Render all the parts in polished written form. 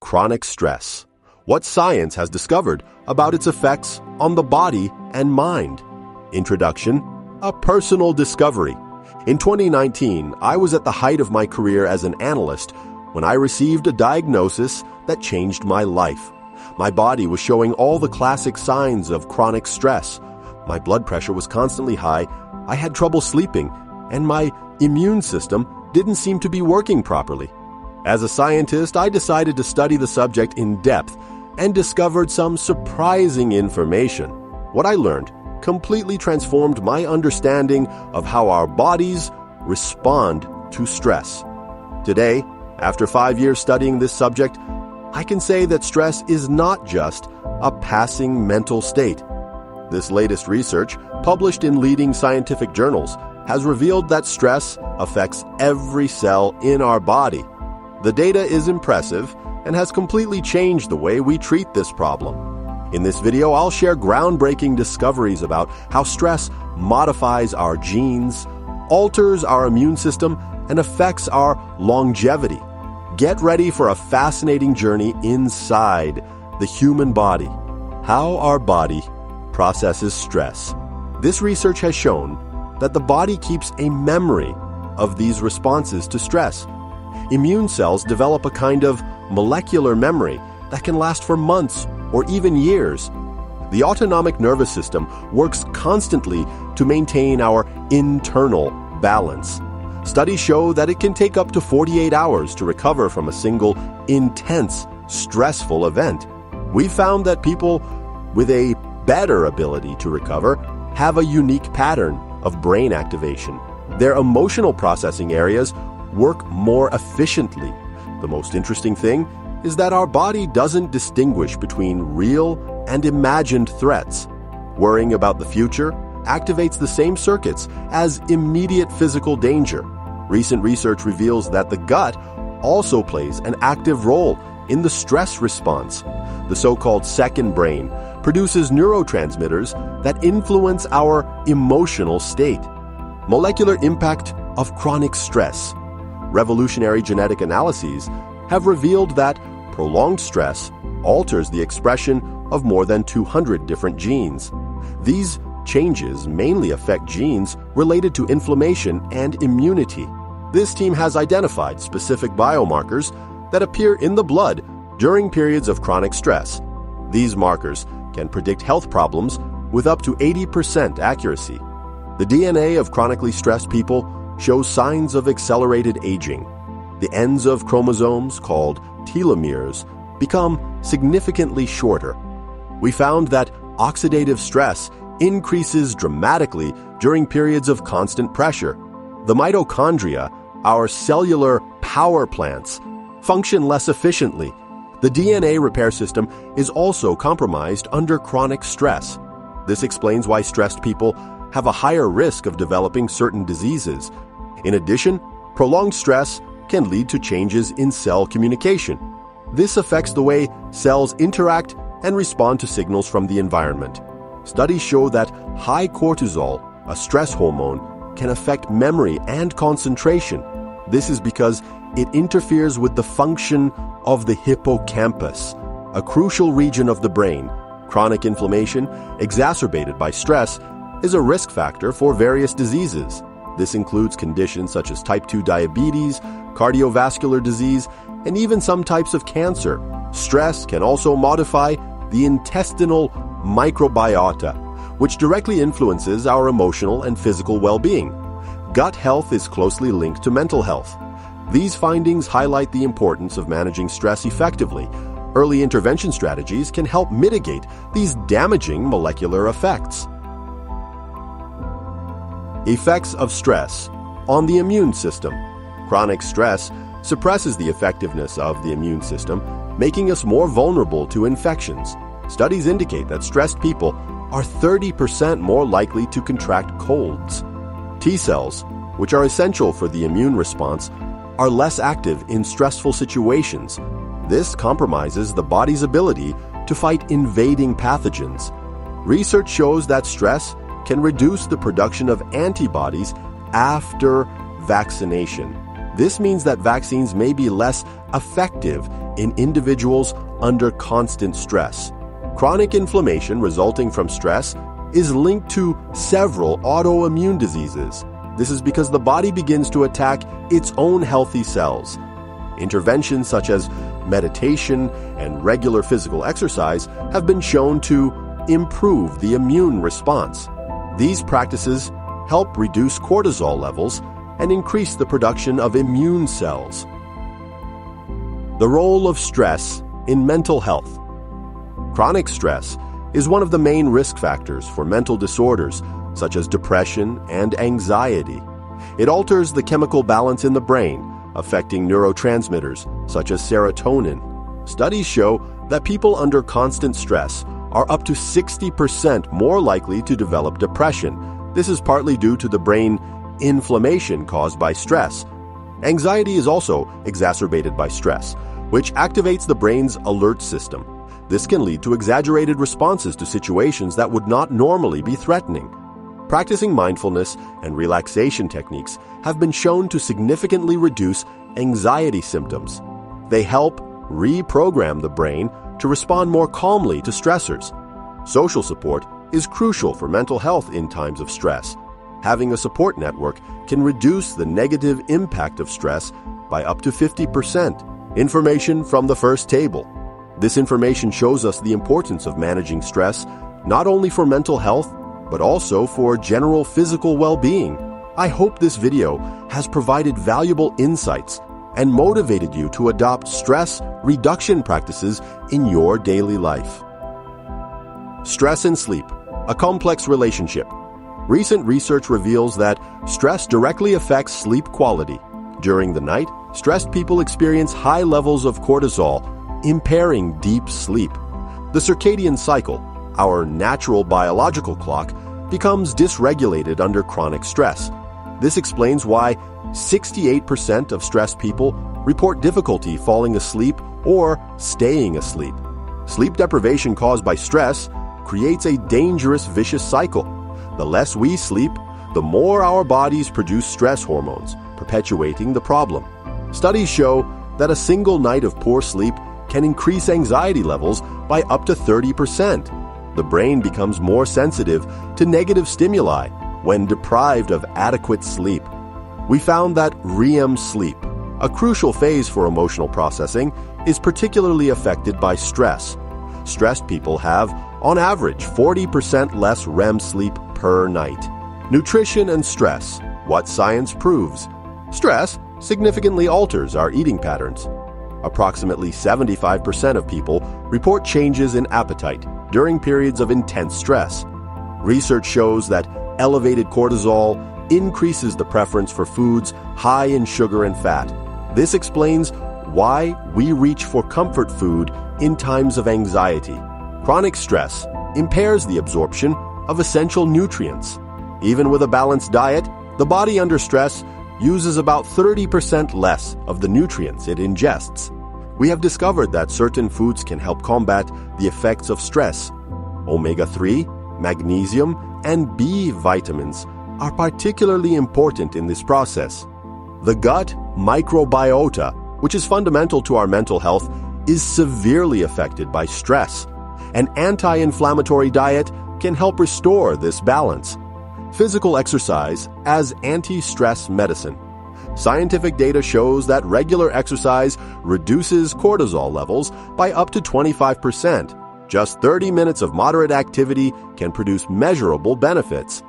chronic stress. What science has discovered about its effects on the body and mind. Introduction, a personal discovery. In 2019, I was at the height of my career as an analyst when I received a diagnosis that changed my life. My body was showing all the classic signs of chronic stress. My blood pressure was constantly high, I had trouble sleeping, and my immune system didn't seem to be working properly. As a scientist, I decided to study the subject in depth and discovered some surprising information. What I learned completely transformed my understanding of how our bodies respond to stress. Today, after 5 years studying this subject, I can say that stress is not just a passing mental state. This latest research, published in leading scientific journals, has revealed that stress affects every cell in our body. The data is impressive and has completely changed the way we treat this problem. In this video, I'll share groundbreaking discoveries about how stress modifies our genes, alters our immune system, and affects our longevity. Get ready for a fascinating journey inside the human body. How our body processes stress. This research has shown that the body keeps a memory of these responses to stress. Immune cells develop a kind of molecular memory that can last for months or even years. The autonomic nervous system works constantly to maintain our internal balance. Studies show that it can take up to 48 hours to recover from a single intense, stressful event. We found that people with a better ability to recover have a unique pattern of brain activation. Their emotional processing areas work more efficiently. The most interesting thing is that our body doesn't distinguish between real and imagined threats. Worrying about the future activates the same circuits as immediate physical danger. Recent research reveals that the gut also plays an active role in the stress response. The so-called second brain produces neurotransmitters that influence our emotional state. Molecular impact of chronic stress. Revolutionary genetic analyses have revealed that prolonged stress alters the expression of more than 200 different genes. These changes mainly affect genes related to inflammation and immunity. This team has identified specific biomarkers that appear in the blood during periods of chronic stress. These markers can predict health problems with up to 80% accuracy. The DNA of chronically stressed people shows signs of accelerated aging. The ends of chromosomes, called telomeres, become significantly shorter. We found that oxidative stress increases dramatically during periods of constant pressure. The mitochondria, our cellular power plants, function less efficiently. The DNA repair system is also compromised under chronic stress. This explains why stressed people have a higher risk of developing certain diseases. In addition, prolonged stress can lead to changes in cell communication. This affects the way cells interact and respond to signals from the environment. Studies show that high cortisol, a stress hormone, can affect memory and concentration. This is because it interferes with the function of the hippocampus, a crucial region of the brain. Chronic inflammation, exacerbated by stress, is a risk factor for various diseases. This includes conditions such as type 2 diabetes, cardiovascular disease, and even some types of cancer. Stress can also modify the intestinal microbiota, which directly influences our emotional and physical well-being. Gut health is closely linked to mental health. These findings highlight the importance of managing stress effectively. Early intervention strategies can help mitigate these damaging molecular effects. Effects of stress on the immune system. Chronic stress suppresses the effectiveness of the immune system, making us more vulnerable to infections. Studies indicate that stressed people are 30% more likely to contract colds. T cells, which are essential for the immune response, are less active in stressful situations. This compromises the body's ability to fight invading pathogens. Research shows that stress can reduce the production of antibodies after vaccination. This means that vaccines may be less effective in individuals under constant stress. Chronic inflammation resulting from stress is linked to several autoimmune diseases. This is because the body begins to attack its own healthy cells. Interventions such as meditation and regular physical exercise have been shown to improve the immune response. These practices help reduce cortisol levels and increase the production of immune cells. The role of stress in mental health. Chronic stress is one of the main risk factors for mental disorders such as depression and anxiety. It alters the chemical balance in the brain, affecting neurotransmitters such as serotonin. Studies show that people under constant stress are up to 60% more likely to develop depression. This is partly due to the brain inflammation caused by stress. Anxiety is also exacerbated by stress, which activates the brain's alert system. This can lead to exaggerated responses to situations that would not normally be threatening. Practicing mindfulness and relaxation techniques have been shown to significantly reduce anxiety symptoms. They help reprogram the brain to respond more calmly to stressors. Social support is crucial for mental health in times of stress. Having a support network can reduce the negative impact of stress by up to 50%. Information from the first table. This information shows us the importance of managing stress, not only for mental health, but also for general physical well-being. I hope this video has provided valuable insights and motivated you to adopt stress reduction practices in your daily life. Stress and sleep, a complex relationship. Recent research reveals that stress directly affects sleep quality. During the night, stressed people experience high levels of cortisol, impairing deep sleep. The circadian cycle, our natural biological clock, becomes dysregulated under chronic stress. This explains why 68% of stressed people report difficulty falling asleep or staying asleep. Sleep deprivation caused by stress creates a dangerous vicious cycle. The less we sleep, the more our bodies produce stress hormones, perpetuating the problem. Studies show that a single night of poor sleep can increase anxiety levels by up to 30%. The brain becomes more sensitive to negative stimuli when deprived of adequate sleep. We found that REM sleep, a crucial phase for emotional processing, is particularly affected by stress. Stressed people have, on average, 40% less REM sleep per night. Nutrition and stress, what science proves. Stress significantly alters our eating patterns. Approximately 75% of people report changes in appetite during periods of intense stress. Research shows that elevated cortisol increases the preference for foods high in sugar and fat. This explains why we reach for comfort food in times of anxiety. Chronic stress impairs the absorption of essential nutrients. Even with a balanced diet, the body under stress uses about 30% less of the nutrients it ingests. We have discovered that certain foods can help combat the effects of stress. Omega-3, magnesium, and B vitamins are particularly important in this process. The gut microbiota, which is fundamental to our mental health, is severely affected by stress. An anti-inflammatory diet can help restore this balance. Physical exercise as anti-stress medicine. Scientific data shows that regular exercise reduces cortisol levels by up to 25%. Just 30 minutes of moderate activity can produce measurable benefits.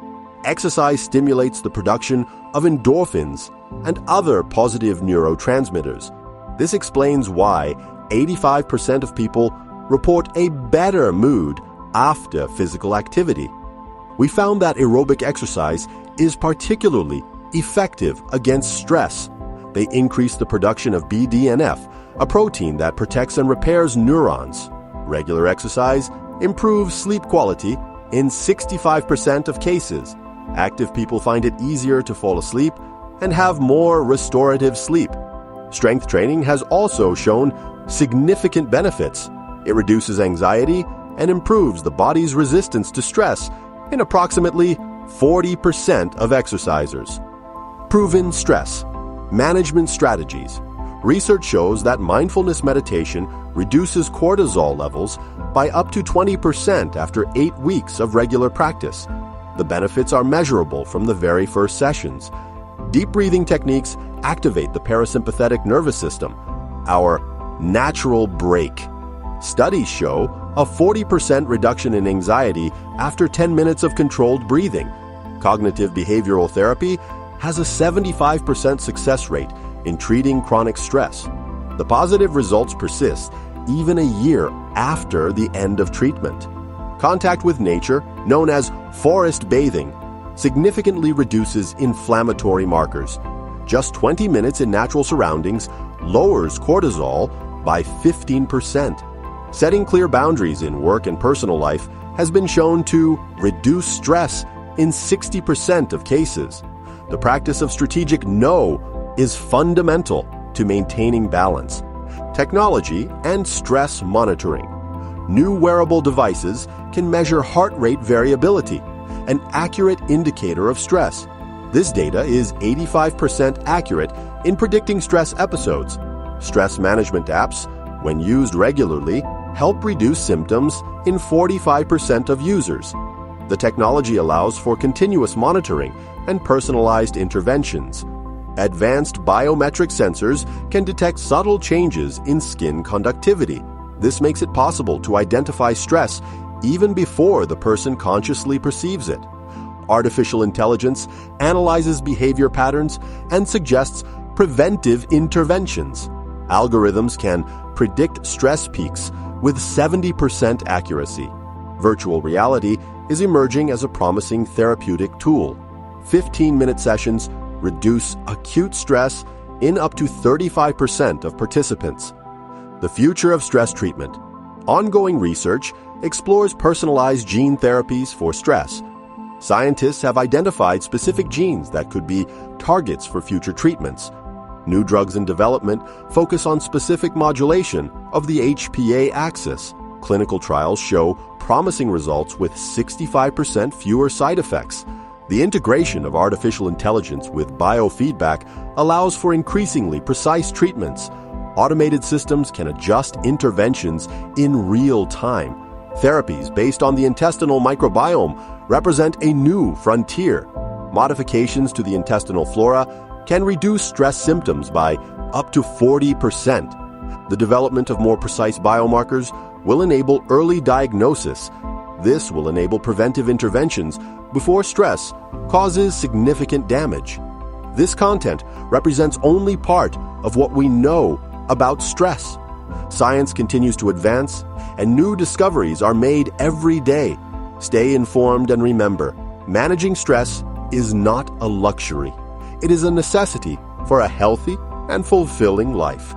Exercise stimulates the production of endorphins and other positive neurotransmitters. This explains why 85% of people report a better mood after physical activity. We found that aerobic exercise is particularly effective against stress. They increase the production of BDNF, a protein that protects and repairs neurons. Regular exercise improves sleep quality in 65% of cases. Active people find it easier to fall asleep and have more restorative sleep. Strength training has also shown significant benefits. It reduces anxiety and improves the body's resistance to stress in approximately 40% of exercisers. Proven stress management strategies. Research shows that mindfulness meditation reduces cortisol levels by up to 20% after 8 weeks of regular practice. The benefits are measurable from the very first sessions. Deep breathing techniques activate the parasympathetic nervous system, our natural brake. Studies show a 40% reduction in anxiety after 10 minutes of controlled breathing. Cognitive behavioral therapy has a 75% success rate in treating chronic stress. The positive results persist even a year after the end of treatment. Contact with nature, known as forest bathing, significantly reduces inflammatory markers. Just 20 minutes in natural surroundings lowers cortisol by 15%. Setting clear boundaries in work and personal life has been shown to reduce stress in 60% of cases. The practice of strategic no is fundamental to maintaining balance. Technology and stress monitoring. New wearable devices can measure heart rate variability, an accurate indicator of stress. This data is 85% accurate in predicting stress episodes. Stress management apps, when used regularly, help reduce symptoms in 45% of users. The technology allows for continuous monitoring and personalized interventions. Advanced biometric sensors can detect subtle changes in skin conductivity. This makes it possible to identify stress even before the person consciously perceives it. Artificial intelligence analyzes behavior patterns and suggests preventive interventions. Algorithms can predict stress peaks with 70% accuracy. Virtual reality is emerging as a promising therapeutic tool. 15-minute sessions reduce acute stress in up to 35% of participants. The future of stress treatment. Ongoing research explores personalized gene therapies for stress. Scientists have identified specific genes that could be targets for future treatments. New drugs in development focus on specific modulation of the HPA axis. Clinical trials show promising results with 65% fewer side effects. The integration of artificial intelligence with biofeedback allows for increasingly precise treatments. Automated systems can adjust interventions in real time. Therapies based on the intestinal microbiome represent a new frontier. Modifications to the intestinal flora can reduce stress symptoms by up to 40%. The development of more precise biomarkers will enable early diagnosis. This will enable preventive interventions before stress causes significant damage. This content represents only part of what we know about stress. Science continues to advance, and new discoveries are made every day. Stay informed and remember, managing stress is not a luxury. It is a necessity for a healthy and fulfilling life.